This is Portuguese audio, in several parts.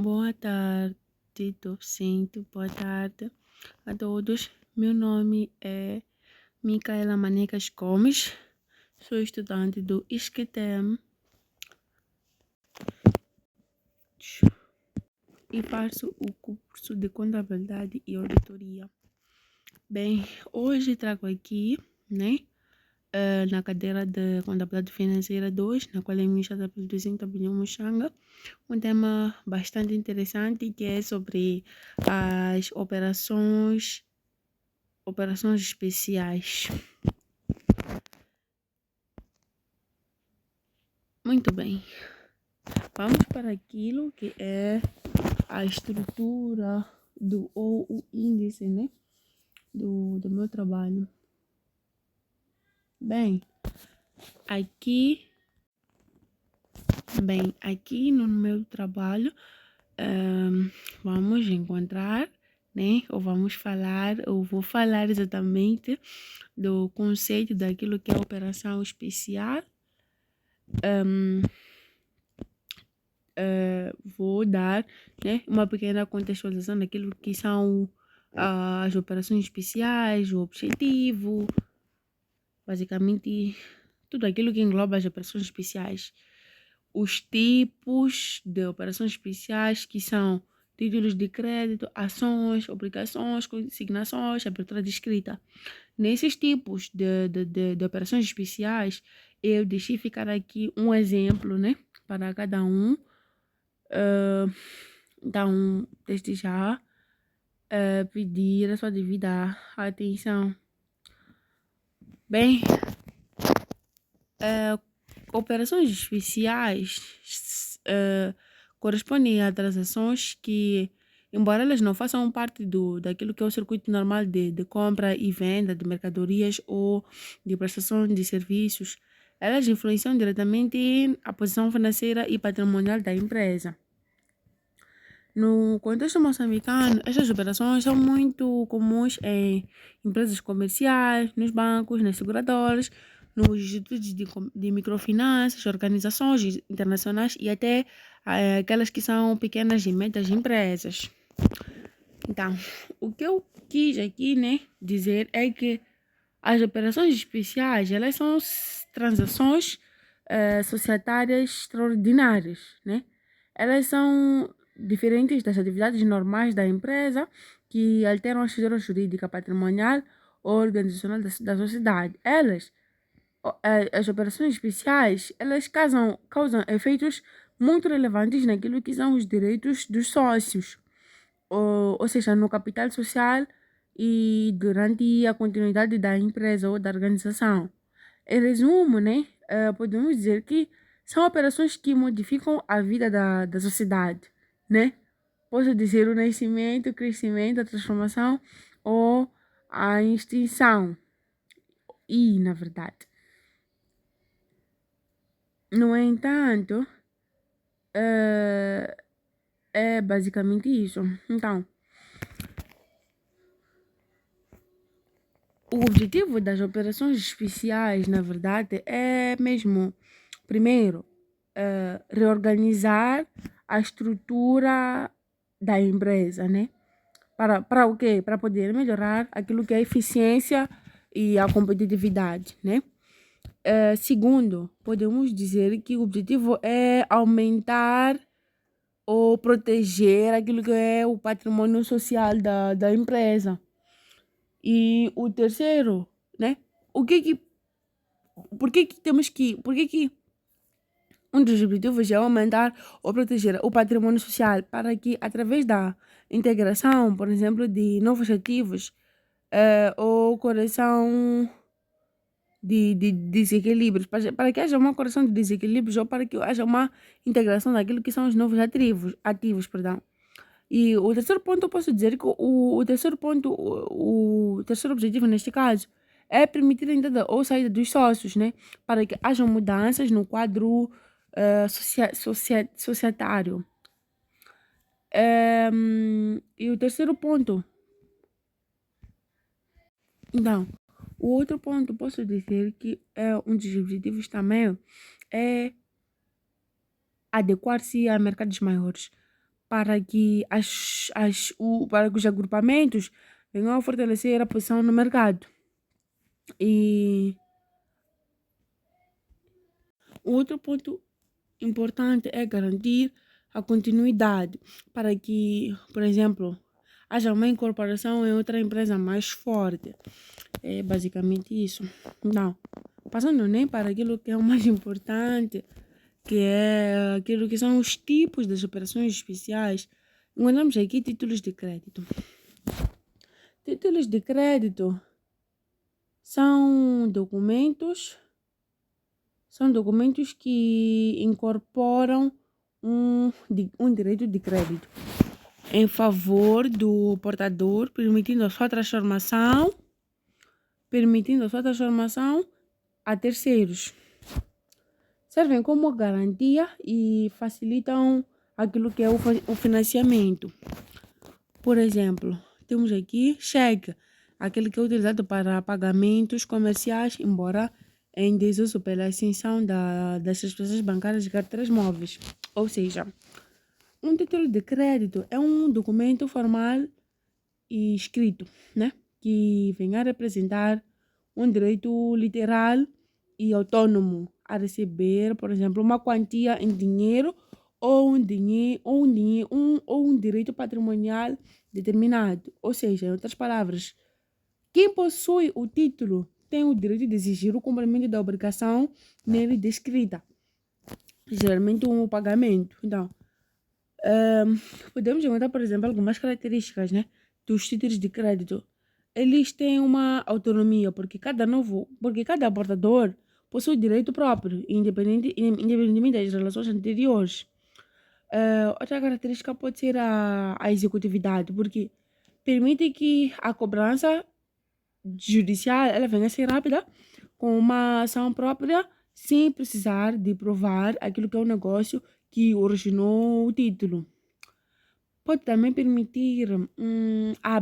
Boa tarde, Docente. Boa tarde a todos. Meu nome é Micaela Manecas Gomes, sou estudante do ISCTEM e faço o curso de Contabilidade e Auditoria. Bem, hoje trago aqui, na cadeira de Contabilidade Financeira 2, na qual é ministrada pelo docente Abelhão Muxanga, um tema bastante interessante que é sobre as operações especiais. Muito bem, vamos para aquilo que é a estrutura ou o índice, do meu trabalho. Bem, aqui no meu trabalho, vamos encontrar, ou vou falar exatamente do conceito daquilo que é operação especial. Vou dar, uma pequena contextualização daquilo que são as operações especiais, o objetivo, basicamente tudo aquilo que engloba as operações especiais. Os tipos de operações especiais, que são títulos de crédito, ações, obrigações, consignações, abertura de escrita. Nesses tipos de operações especiais, eu deixei ficar aqui um exemplo, para cada um. Então, desde já, pedir a sua devida atenção. Bem, operações especiais correspondem a transações que, embora elas não façam parte daquilo que é o circuito normal de compra e venda de mercadorias ou de prestação de serviços, elas influenciam diretamente a posição financeira e patrimonial da empresa. No contexto moçambicano, estas operações são muito comuns em empresas comerciais, nos bancos, nas seguradoras, nos institutos de microfinanças, organizações internacionais e até aquelas que são pequenas e médias empresas. Então, o que eu quis aqui, dizer é que as operações especiais, elas são transações societárias extraordinárias, Elas são diferentes das atividades normais da empresa que alteram a estrutura jurídica, patrimonial ou organizacional da sociedade. As operações especiais, elas causam efeitos muito relevantes naquilo que são os direitos dos sócios, ou seja, no capital social e durante a continuidade da empresa ou da organização. Em resumo, podemos dizer que são operações que modificam a vida da sociedade, Posso dizer o nascimento, o crescimento, a transformação ou a extinção. E, na verdade, no entanto, é basicamente isso. Então, o objetivo das operações especiais, na verdade, é mesmo, primeiro, reorganizar a estrutura da empresa, Para o quê? Para poder melhorar aquilo que é a eficiência e a competitividade, Segundo, podemos dizer que o objetivo é aumentar ou proteger aquilo que é o patrimônio social da empresa. E o terceiro, O que que, por que que um dos objetivos é aumentar ou proteger o patrimônio social para que, através da integração, por exemplo, de novos ativos ou correção de desequilíbrios, para que haja uma correção de desequilíbrios ou para que haja uma integração daquilo que são os novos ativos, perdão. E o terceiro ponto, eu posso dizer que o terceiro ponto, o terceiro objetivo neste caso, é permitir a entrada ou saída dos sócios, para que haja mudanças no quadro societário. E o terceiro ponto, então, o outro ponto, posso dizer que um dos objetivos também é adequar-se a mercados maiores, para que os agrupamentos venham a fortalecer a posição no mercado. E o outro ponto importante é garantir a continuidade para que, por exemplo, haja uma incorporação em outra empresa mais forte. É basicamente isso. Não, passando nem para aquilo que é o mais importante, que é aquilo que são os tipos das operações especiais. Encontramos aqui títulos de crédito. Títulos de crédito são documentos que incorporam um direito de crédito em favor do portador, permitindo a sua transformação a terceiros. Servem como garantia e facilitam aquilo que é o financiamento. Por exemplo, temos aqui cheque, aquele que é utilizado para pagamentos comerciais, embora em desuso pela extinção das transferências bancárias de carteiras móveis. Ou seja, um título de crédito é um documento formal e escrito, né, que vem a representar um direito literal e autônomo a receber, por exemplo, uma quantia em dinheiro ou um direito patrimonial determinado. Ou seja, em outras palavras, quem possui o título tem o direito de exigir o cumprimento da obrigação nele descrita, geralmente um pagamento. Então, podemos encontrar, por exemplo, algumas características, né, dos títulos de crédito. Eles têm uma autonomia, porque cada portador possui direito próprio, independentemente das relações anteriores. Outra característica pode ser a executividade, porque permite que a cobrança judicial ela venha a ser rápida, com uma ação própria, sem precisar de provar aquilo que é o negócio que originou o título. Pode também permitir a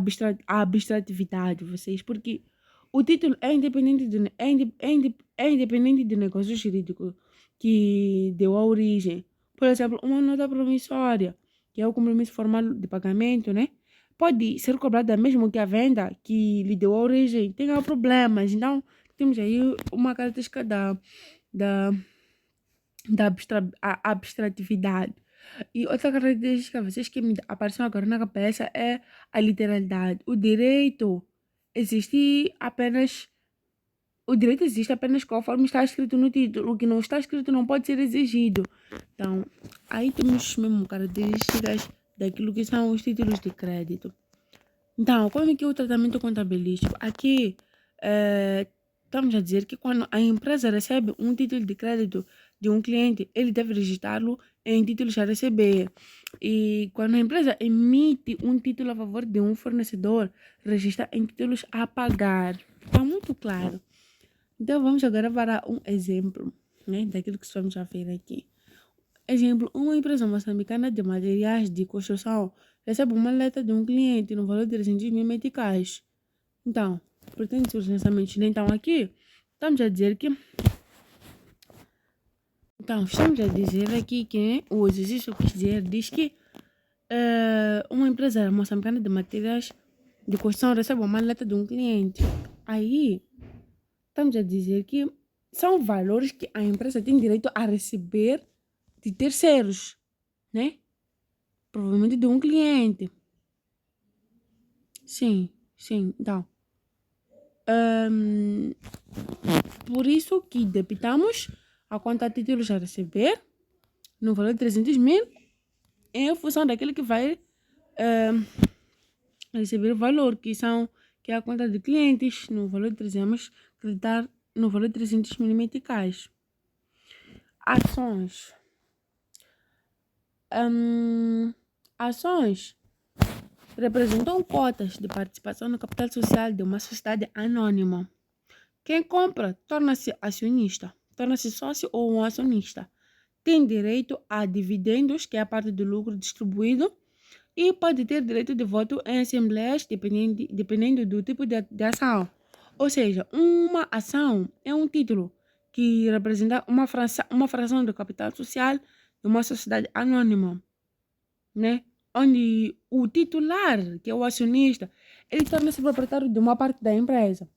abstratividade de vocês, porque o título é independente do negócio jurídico que deu a origem. Por exemplo, uma nota promissória, que é o compromisso formal de pagamento, né? Pode ser cobrada mesmo que a venda que lhe deu a origem tenha problemas. Então, temos aí uma característica da, a abstratividade. E outra característica, vocês que me apareceu agora na cabeça, é a literalidade. O direito existe apenas conforme está escrito no título. O que não está escrito não pode ser exigido. Então, aí temos mesmo características daquilo que são os títulos de crédito. Então, como é que é o tratamento contabilístico? Aqui, estamos a dizer que quando a empresa recebe um título de crédito de um cliente, ele deve registrá-lo em títulos a receber. E quando a empresa emite um título a favor de um fornecedor, registra em títulos a pagar. Está muito claro. Então, vamos agora para um exemplo, né, daquilo que vamos a ver aqui. Exemplo, uma empresa moçambicana de materiais de construção recebe uma letra de um cliente no valor de 300 mil meticais. Então, pretende os lançamentos. Então, aqui, estamos a dizer que... Então, estamos a dizer aqui que o exercício que dizer diz que uma empresa moçambicana de materiais de construção recebe uma letra de um cliente. Aí, estamos a dizer que são valores que a empresa tem direito a receber de terceiros, né? Provavelmente de um cliente. Sim. Então, por isso que debitamos a conta de títulos a receber no valor de 300 mil em função daquele que vai receber o valor, que é a conta de clientes, no valor de 300, creditar no valor de 300 mil meticais. Ações. Ações representam cotas de participação no capital social de uma sociedade anônima. Quem compra torna-se acionista, torna-se sócio ou um acionista. Tem direito a dividendos, que é a parte do lucro distribuído, e pode ter direito de voto em assembleias, dependendo do tipo de ação. Ou seja, uma ação é um título que representa uma fração do capital social de uma sociedade anônima, né? onde o titular, que é o acionista, ele torna-se proprietário de uma parte da empresa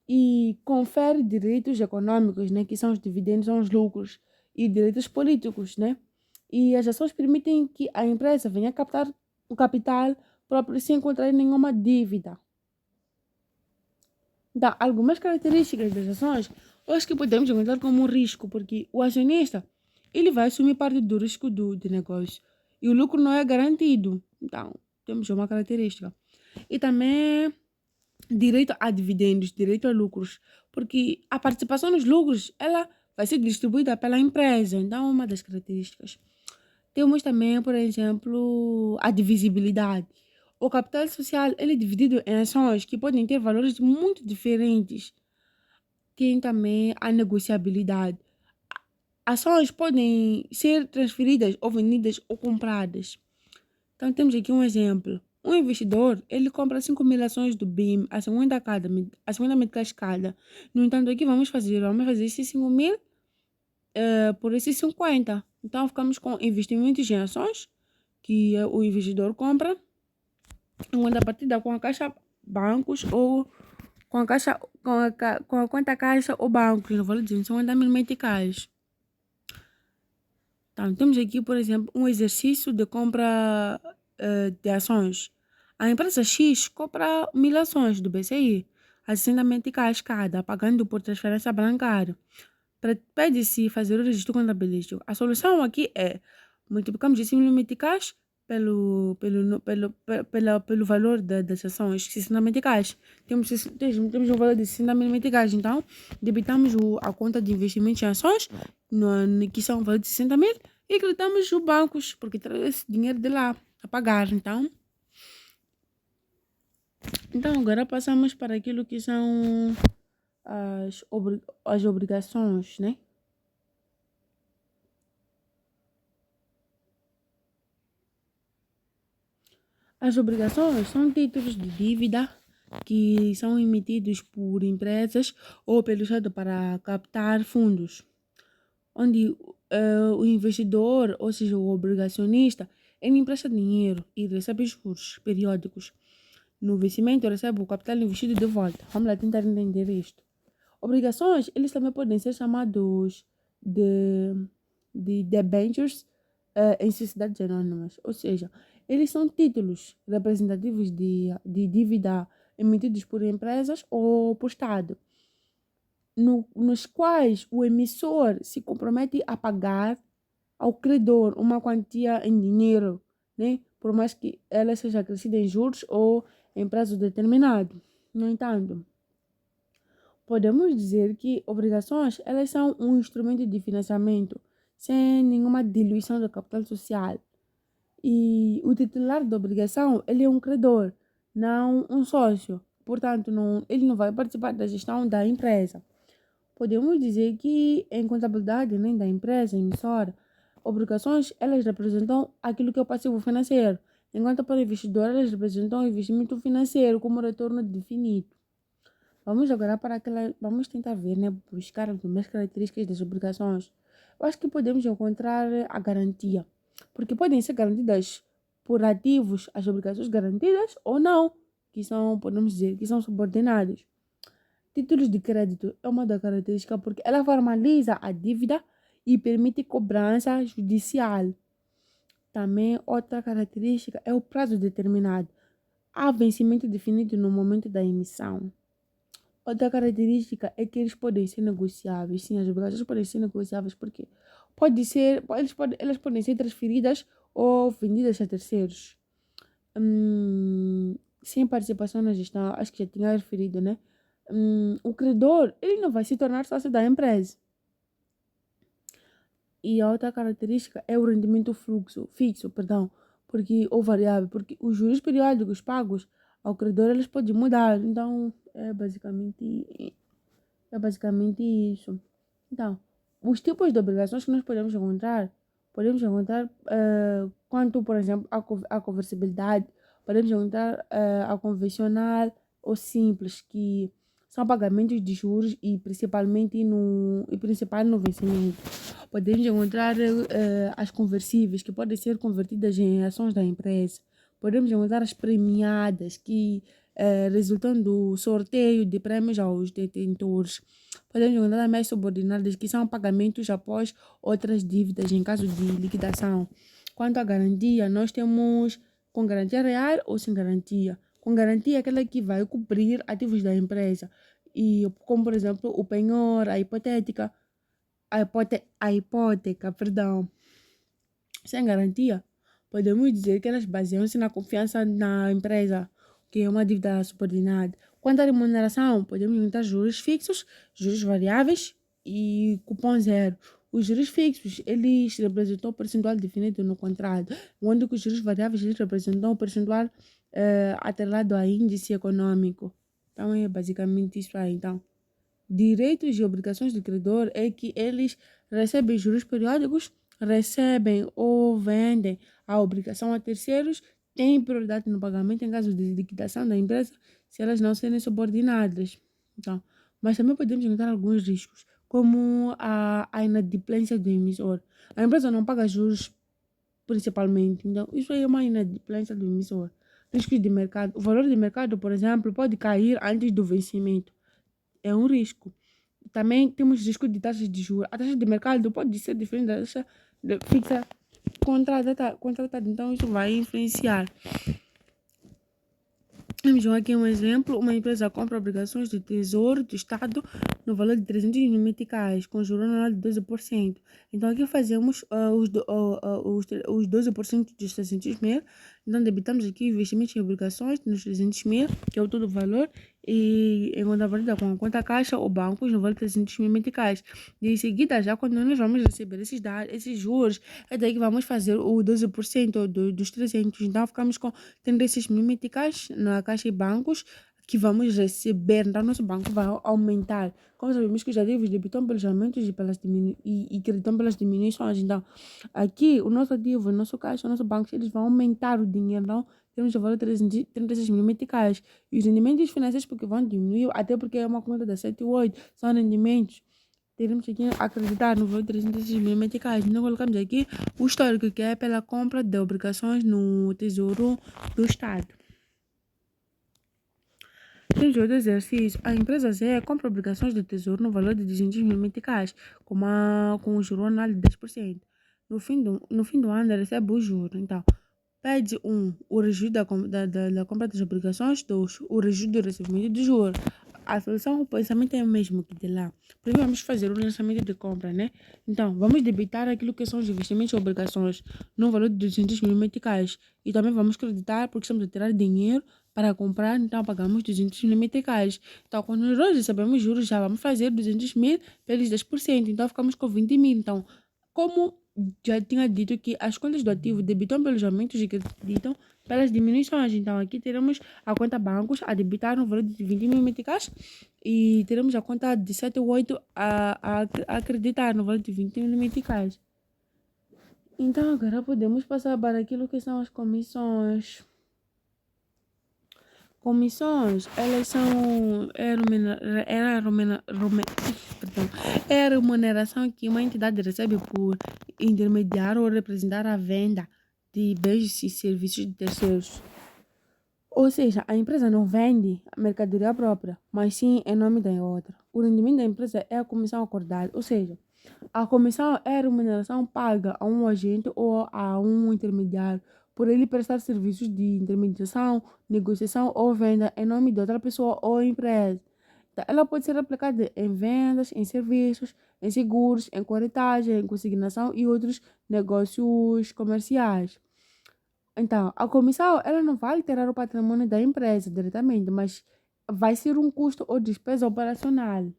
e confere direitos econômicos, né, que são os dividendos, são os lucros, e direitos políticos, né? E as ações permitem que a empresa venha captar o capital próprio sem contrair nenhuma dívida. Então, algumas características das ações, eu acho que podemos encontrar como um risco, porque o acionista, ele vai assumir parte do risco do negócio e o lucro não é garantido. Então, temos uma característica. E também direito a dividendos, direito a lucros, porque a participação nos lucros, ela vai ser distribuída pela empresa. Então, é uma das características. Temos também, por exemplo, a divisibilidade. O capital social ele é dividido em ações que podem ter valores muito diferentes. Tem também a negociabilidade. Ações podem ser transferidas ou vendidas ou compradas. Então temos aqui um exemplo. Um investidor, ele compra 5.000 ações do BIM a 50 cada, a 50 meticais cada. No entanto, aqui vamos fazer esses 5.000 por esses 50. Então ficamos com investimentos em ações que o investidor compra em contrapartida com a caixa bancos ou com a caixa com a conta caixa ou bancos, não vou dizer, 50.000 meticais. Então, temos aqui, por exemplo, um exercício de compra de ações. A empresa X compra 1.000 ações do BCI a 60 meticais cada, pagando por transferência bancária. Pede-se fazer o registro contabilístico. A solução aqui é multiplicamos de 5.000 meticais pelo valor das ações, 60 meticais. Temos um valor de 60.000 meticais, então debitamos a conta de investimento em ações, que são o valor de 60.000, e creditamos os bancos, porque traz esse dinheiro de lá a pagar. Então agora passamos para aquilo que são as obrigações, né? As obrigações são títulos de dívida que são emitidos por empresas ou pelo Estado para captar fundos, onde o investidor, ou seja, o obrigacionista, ele empresta dinheiro e recebe juros periódicos. No vencimento, recebe o capital investido de volta. Vamos lá tentar entender isto. Obrigações, eles também podem ser chamados de, de debentures em sociedades anônimas, ou seja, eles são títulos representativos de dívida emitidos por empresas ou por Estado, nos quais o emissor se compromete a pagar ao credor uma quantia em dinheiro, né? Por mais que ela seja acrescida em juros ou em prazo determinado. No entanto, podemos dizer que obrigações elas são um instrumento de financiamento sem nenhuma diluição do capital social. E o titular da obrigação, ele é um credor, não um sócio. Portanto, ele não vai participar da gestão da empresa. Podemos dizer que em contabilidade, né, da empresa emissora, obrigações elas representam aquilo que é o passivo financeiro, enquanto para o investidor elas representam o investimento financeiro como retorno definido. Vamos agora para aquela. Vamos tentar ver, né? Buscar algumas características das obrigações. Eu acho que podemos encontrar a garantia, porque podem ser garantidas por ativos as obrigações garantidas ou não, que são, podemos dizer, que são subordinados. Títulos de crédito é uma das características porque ela formaliza a dívida e permite cobrança judicial. Também outra característica é o prazo determinado. Há vencimento definido no momento da emissão. Outra característica é que eles podem ser negociáveis. Sim, as obrigações podem ser negociáveis porque elas podem ser transferidas ou vendidas a terceiros. Sem participação na gestão, acho que já tinha referido, né? O credor, ele não vai se tornar sócio da empresa. E a outra característica é o rendimento fixo, perdão, porque, ou variável, porque os juros periódicos pagos ao credor, eles podem mudar. Então, é basicamente isso. Então, os tipos de obrigações que nós podemos encontrar quanto, por exemplo, a conversibilidade, podemos encontrar a convencional ou simples, que são pagamentos de juros e principal no vencimento. Podemos encontrar as conversíveis, que podem ser convertidas em ações da empresa. Podemos encontrar as premiadas, que resultam do sorteio de prêmios aos detentores. Podemos encontrar também as subordinadas, que são pagamentos após outras dívidas em caso de liquidação. Quanto à garantia, nós temos com garantia real ou sem garantia. Com garantia, aquela que vai cobrir ativos da empresa, e como por exemplo o penhor, a hipoteca, perdão. Sem garantia, podemos dizer que elas baseiam-se na confiança na empresa, que é uma dívida subordinada. Quanto à remuneração, podemos juntar juros fixos, juros variáveis e cupom zero. Os juros fixos, eles representam o percentual definido no contrato, onde os juros variáveis eles representam o percentual atrelado a índice econômico. Então, é basicamente isso aí. Então, direitos e obrigações do credor é que eles recebem juros periódicos, recebem ou vendem a obrigação a terceiros, têm prioridade no pagamento em caso de liquidação da empresa, se elas não serem subordinadas. Então, mas também podemos encontrar alguns riscos, como a inadimplência do emissor. A empresa não paga juros principalmente, então isso aí é uma inadimplência do emissor. Riscos de mercado. O valor de mercado, por exemplo, pode cair antes do vencimento. É um risco. Também temos risco de taxas de juros. A taxa de mercado pode ser diferente da taxa fixa contratada. Então, isso vai influenciar. Temos aqui um exemplo. Uma empresa compra obrigações de tesouro do Estado no valor de 300 mil meticais, com juro anual de 12%. Então, aqui fazemos os 12% dos 300 mil. Então, debitamos aqui investimentos em obrigações nos 300 mil, que é o todo o valor, e em contrapartida com a conta caixa ou bancos no valor de 300 mil meticais. E em seguida, já quando nós vamos receber esses juros, é daí que vamos fazer o 12% dos 300. Então, ficamos com 36 mil meticais na caixa e bancos que vamos receber. Então, nosso banco vai aumentar. Como sabemos que os ativos debitam pelos aumentos e creditam pelas diminuições. Então, aqui, o nosso ativo, o nosso caixa, o nosso banco, eles vão aumentar o dinheiro. Então, temos o valor de 36 mil meticais. E os rendimentos financeiros porque vão diminuir, até porque é uma conta da 7 e 8, são rendimentos. Teremos aqui a acreditar no valor de 306 mil meticais. Então, colocamos aqui o histórico, que é pela compra de obrigações no Tesouro do Estado. Temos outro exercício. A empresa Z compra obrigações do Tesouro no valor de 200 mil meticais, com o juro anual de 10%. No fim do ano, recebe o juro. Então, pede 1. O registro da compra das obrigações. 2. O registro do recebimento do juro. A solução, o pensamento é o mesmo que de lá. Primeiro vamos fazer o lançamento de compra, né? Então, vamos debitar aquilo que são os investimentos e obrigações no valor de 200 mil meticais. E também vamos creditar, porque estamos a tirar dinheiro para comprar, então pagamos 200 mil meticais. Então, quando nós recebemos juros, já vamos fazer 200 mil pelos 10%. Então, ficamos com 20 mil. Então, como já tinha dito que as contas do ativo debitam pelos aumentos e creditam pelas diminuições. Então, aqui teremos a conta bancos a debitar no valor de 20 mil meticais e teremos a conta de 7 ou 8 a acreditar no valor de 20 mil meticais. Então, agora podemos passar para aquilo que são as comissões. Comissões, elas são é a remuneração que uma entidade recebe por intermediar ou representar a venda de bens e serviços de terceiros. Ou seja, a empresa não vende a mercadoria própria, mas sim em nome da outra. O rendimento da empresa é a comissão acordada, ou seja, a comissão é a remuneração paga a um agente ou a um intermediário por ele prestar serviços de intermediação, negociação ou venda em nome de outra pessoa ou empresa. Então, ela pode ser aplicada em vendas, em serviços, em seguros, em corretagem, em consignação e outros negócios comerciais. Então, a comissão ela não vai alterar o patrimônio da empresa diretamente, mas vai ser um custo ou despesa operacional.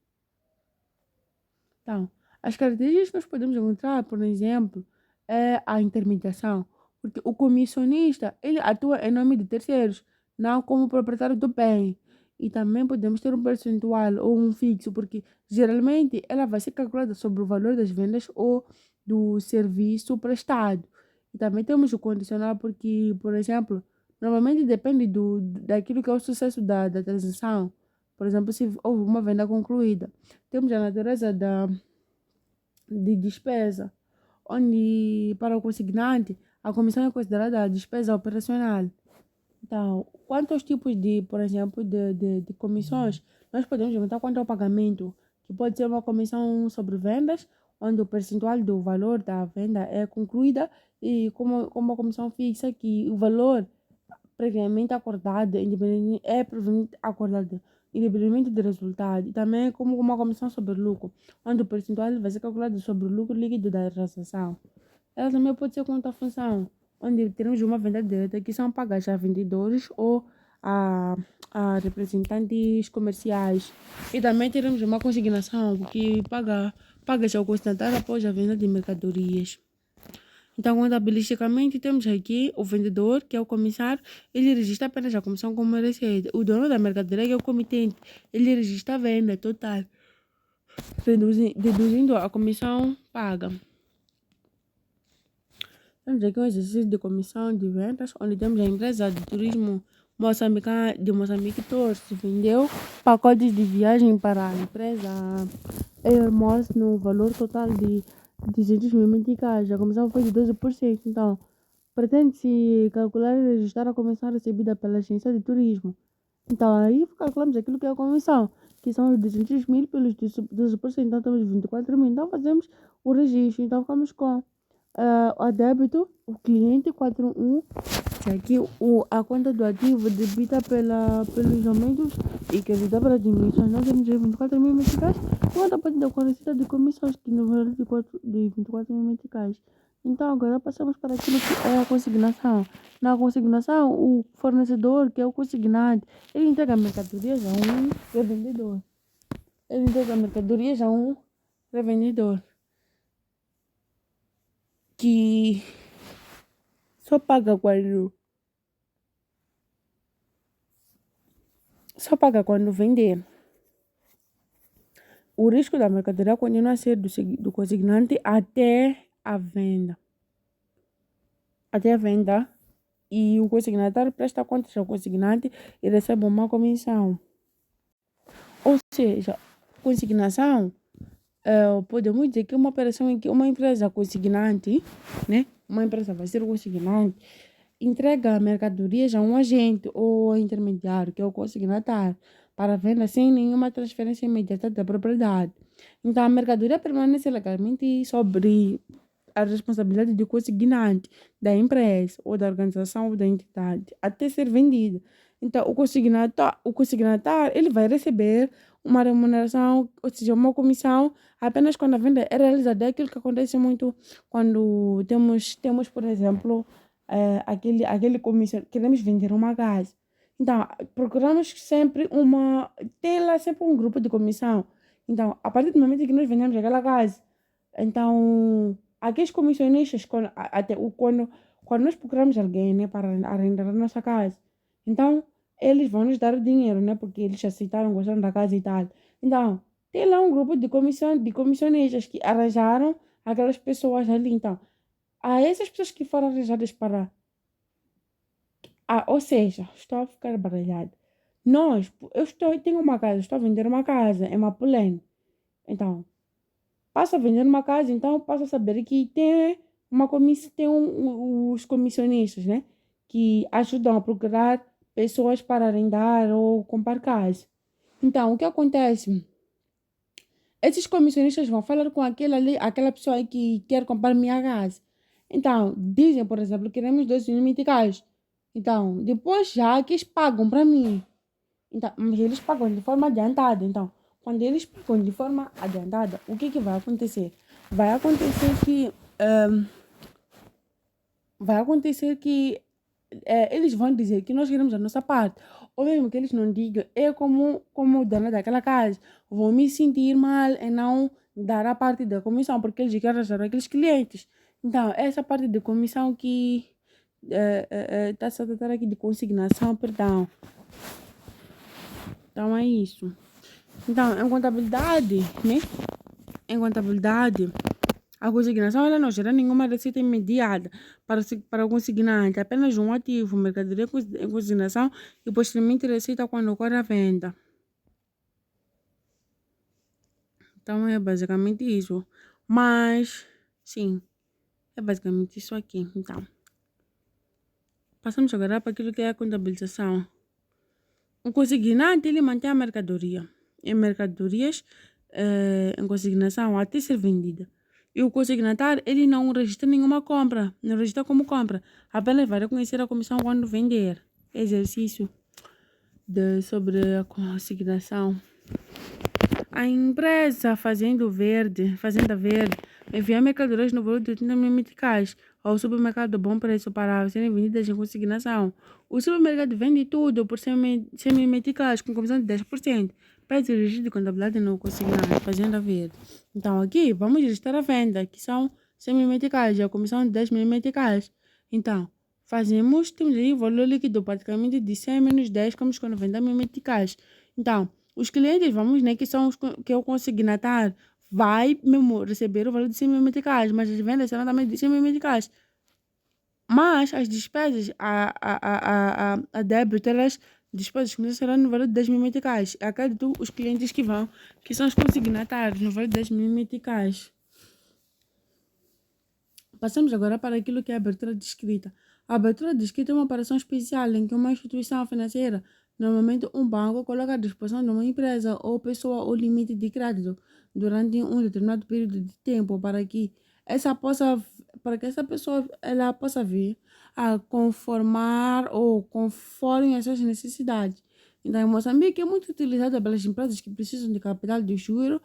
Então, as características que nós podemos encontrar, por exemplo, é a intermediação, porque o comissionista ele atua em nome de terceiros, não como proprietário do bem. E também podemos ter um percentual ou um fixo, porque geralmente ela vai ser calculada sobre o valor das vendas ou do serviço prestado. E também temos o condicional, porque, por exemplo, normalmente depende daquilo que é o sucesso da transação. por exemplo, se houve uma venda concluída, temos a natureza de despesa, onde para o consignante a comissão é considerada a despesa operacional. Então, quanto aos tipos de, por exemplo, de comissões, nós podemos perguntar quanto ao pagamento, que pode ser uma comissão sobre vendas, onde o percentual do valor da venda é concluída, e como uma comissão fixa, que o valor previamente acordado, previamente acordado, independentemente do resultado, e também como uma comissão sobre lucro, onde o percentual vai ser calculado sobre o lucro líquido da transação. Ela também pode ser conta função, onde teremos uma venda direta que são pagas a vendedores ou a, a representantes comerciais. E também teremos uma consignação que paga-se ao consignatário após a venda de mercadorias. Então, contabilisticamente, temos aqui o vendedor, que é o comissário, ele registra apenas a comissão como receita. O dono da mercadoria, que é o comitente, ele registra a venda total, deduzindo a comissão paga. Temos aqui um exercício de comissão de vendas, onde temos a empresa de turismo de Moçambique Tours, vendeu pacotes de viagem para a empresa Airmoss no valor total de 200 mil meticais. A comissão foi de 12%. Então, pretende-se calcular e registrar a comissão recebida pela agência de turismo. Então, aí calculamos aquilo que é a comissão, que são os 200 mil pelos 12%. Então, temos 24 mil. Então, fazemos o registro. Então, ficamos com a débito, o cliente 41, aqui a conta do ativo debita pelos aumentos e credita pela diminuição. Nós temos 24 mil meticais, conta parte da receita de comissões, que no valor de 24 mil meticais. Então, agora passamos para aquilo que é a consignação. Na consignação, o fornecedor, que é o consignante, ele entrega mercadorias a um revendedor. Ele entrega mercadorias a um revendedor que só paga quando vender. O risco da mercadoria continua a ser do consignante até a venda. E o consignatário presta contas ao consignante e recebe uma comissão. Ou seja, consignação, podemos dizer que uma operação em que uma empresa consignante, né? Uma empresa vai ser consignante, entrega mercadorias a um agente ou intermediário, que é o consignatário, para venda sem nenhuma transferência imediata da propriedade. Então, a mercadoria permanece legalmente sobre a responsabilidade do consignante, da empresa, ou da organização ou da entidade, até ser vendida. Então, o consignatário ele vai receber uma remuneração, ou seja, uma comissão, apenas quando a venda é realizada. É aquilo que acontece muito quando temos por exemplo, aquele comissão, queremos vender uma casa. Então, procuramos sempre tem lá sempre um grupo de comissão. Então, a partir do momento que nós vendemos aquela casa, então, aqueles comissionistas, quando nós procuramos alguém, né, para arrendar a nossa casa, então, eles vão nos dar o dinheiro, né, porque eles aceitaram, gostaram da casa e tal. Então, tem lá um grupo de comissionistas que arranjaram aquelas pessoas ali. Então, a essas pessoas que foram arranjadas para... ou seja, estou a ficar baralhada. Tenho uma casa, estou a vender uma casa em Mapulene. Então, passo a vender uma casa, então passo a saber que tem os comissionistas, né? Que ajudam a procurar pessoas para arrendar ou comprar casa. Então, o que acontece? Esses comissionistas vão falar com aquela pessoa que quer comprar minha casa. Então, dizem, por exemplo, queremos 2 meticais. Então, depois já que eles pagam para mim. Então, mas eles pagam de forma adiantada. Então, quando eles pagam de forma adiantada, o que vai acontecer? Vai acontecer que eles vão dizer que nós queremos a nossa parte. Ou mesmo que eles não digam, eu como dona daquela casa, vou me sentir mal em não dar a parte da comissão, porque eles querem arranjar aqueles clientes. Então, essa parte de comissão que está-se a tratar aqui de consignação, perdão. Então, é isso. Então, em contabilidade, né? Em contabilidade, a consignação ela não gera nenhuma receita imediata para o consignante, apenas um ativo, mercadoria em consignação e posteriormente receita quando ocorre a venda. Então é basicamente isso. Mas, sim, é basicamente isso aqui. Então, passamos agora para aquilo que é a contabilização. O consignante, ele mantém a mercadoria. Em mercadorias em consignação até ser vendida. E o consignatário, ele não registra nenhuma compra, não registra como compra. Apenas vai reconhecer a comissão quando vender. Exercício sobre a consignação. A empresa Fazenda Verde, envia mercadorias no valor de 80 mil meticais ao supermercado de bom preço para serem vendidas em consignação. O supermercado vende tudo por 100 mil meticais com comissão de 10%. Pede o registro de contabilidade no consignado, Fazenda Verde. Então aqui vamos registrar a venda, que são 100 mil meticais, e a comissão de 10 mil meticais. Então, temos aí o valor líquido praticamente de 100 menos 10, como com 90 mil meticais. Então, os clientes, vamos, né, que é o consignatário, vai mesmo receber o valor de 100 mil meticais, mas as vendas serão também de 100 mil meticais. Mas as despesas, a débito, despesas serão no valor de 10 mil meticais. A crédito, os clientes que são os consignatários, no valor de 10 mil meticais. Passamos agora para aquilo que é a abertura de escrita. A abertura de escrita é uma operação especial em que uma instituição financeira, normalmente um banco, coloca à disposição de uma empresa ou pessoa o limite de crédito durante um determinado período de tempo para que essa pessoa ela possa vir a conformar ou conforme as suas necessidades. Então, em Moçambique é muito utilizado pelas empresas que precisam de capital de giro,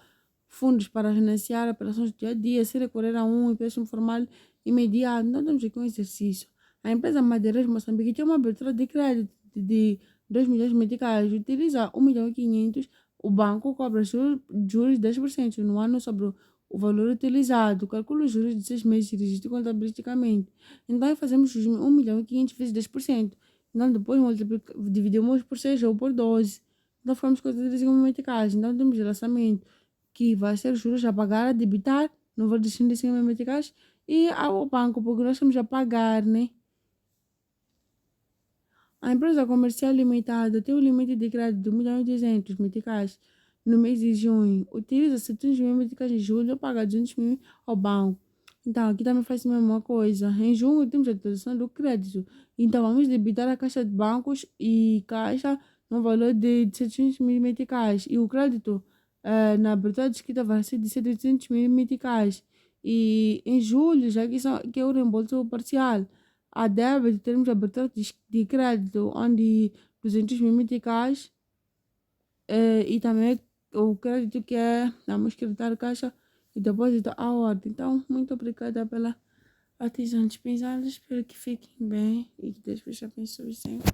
fundos para financiar operações do dia a dia, se recorrer a um empréstimo formal imediato. Então, temos aqui um exercício. A empresa Madeireiros Moçambique tem uma abertura de crédito de 2 milhões de meticais, utiliza 1 milhão e 500, o banco cobra juros de 10% no ano sobre o valor utilizado, calcula os juros de 6 meses e registra contabilisticamente. Então, fazemos os 1 milhão e 500 vezes 10%. Então, depois dividimos por 6 ou por 12. Então, ficamos com 35 meticais. Então, temos lançamento que vai ser juros a pagar, a debitar, no valor de 35 mil meticais, e ao banco, porque nós estamos a pagar, né? A empresa comercial limitada tem um limite de crédito de 1 milhão e 200 meticais no mês de junho. Utiliza 700 mil meticais em julho, paga 200 mil ao banco. Então, aqui também faz a mesma coisa. Em junho, temos a atualização do crédito. Então, vamos debitar a caixa de bancos e caixa no valor de 700 mil meticais. E o crédito na abertura de escrita vai ser de 700 mil meticais. E em julho, que é o reembolso parcial. A débito, termos de abertura de crédito, onde 200 mil meticais e também o crédito que é, vamos creditar caixa e depósito à ordem. Então, muito obrigada pela atenção dispensada. Espero que fiquem bem e que Deus vos abençoe sempre.